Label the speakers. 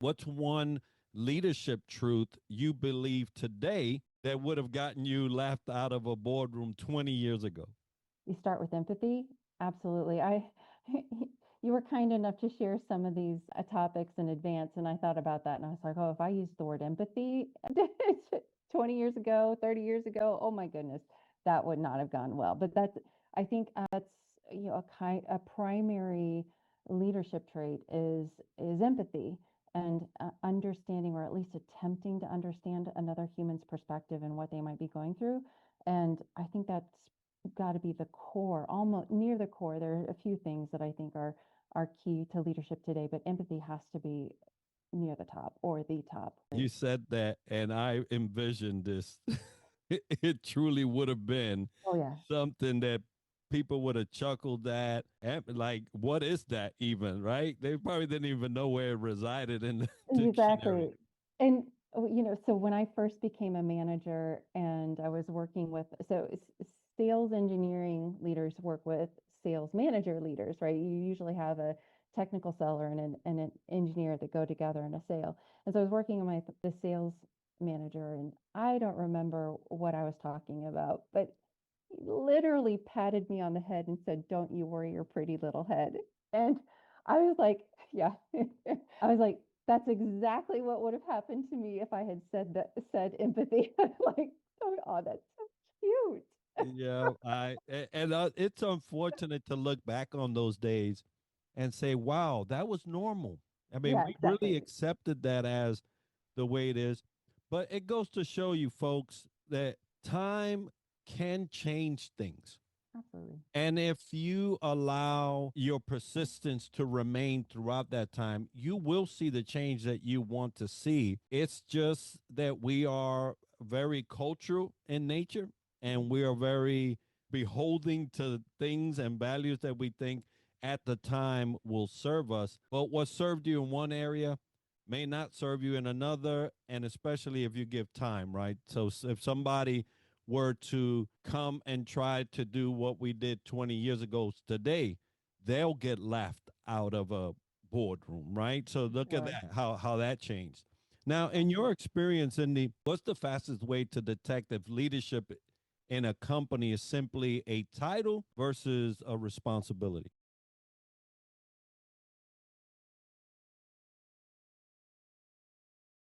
Speaker 1: What's one leadership truth you believe today that would have gotten you laughed out of a boardroom 20 years ago?
Speaker 2: You start with empathy. Absolutely. You were kind enough to share some of these topics in advance, and I thought about that, and I was like, oh, if I used the word empathy 20 years ago, 30 years ago, oh my goodness, that would not have gone well. But I think that's a primary leadership trait is empathy and understanding, or at least attempting to understand another human's perspective and what they might be going through. And I think that's got to be the core, almost near the core. There are a few things that I think are key to leadership today, but empathy has to be near the top or the top.
Speaker 1: You said that, and I envisioned this. It truly would have been
Speaker 2: Oh yeah,
Speaker 1: something that people would have chuckled at. And like, what is that even, right? They probably didn't even know where it resided in the dictionary.
Speaker 2: exactly. And so when I first became a manager and I was working with, sales engineering leaders work with sales manager leaders, right? You usually have a technical seller and an engineer that go together in a sale. And so I was working with the sales manager, and I don't remember what I was talking about, but he literally patted me on the head and said, "Don't you worry your pretty little head." And I was like, yeah. I was like, that's exactly what would have happened to me if I had said empathy. Like, oh, that's so cute.
Speaker 1: Yeah, it's unfortunate to look back on those days and say, "Wow, that was normal." I mean,
Speaker 2: Yeah,
Speaker 1: we really
Speaker 2: exactly.
Speaker 1: accepted that as the way it is. But it goes to show you, folks, that time can change things.
Speaker 2: Absolutely.
Speaker 1: And if you allow your persistence to remain throughout that time, you will see the change that you want to see. It's just that we are very cultural in nature and we are very beholding to things and values that we think at the time will serve us. But what served you in one area may not serve you in another. And especially if you give time, right? So if somebody were to come and try to do what we did 20 years ago today, they'll get laughed out of a boardroom, right? So look at
Speaker 2: Sure.
Speaker 1: that, how that changed. Now, in your
Speaker 2: Absolutely.
Speaker 1: experience, Cindy, what's the fastest way to detect if leadership in a company is simply a title versus a responsibility?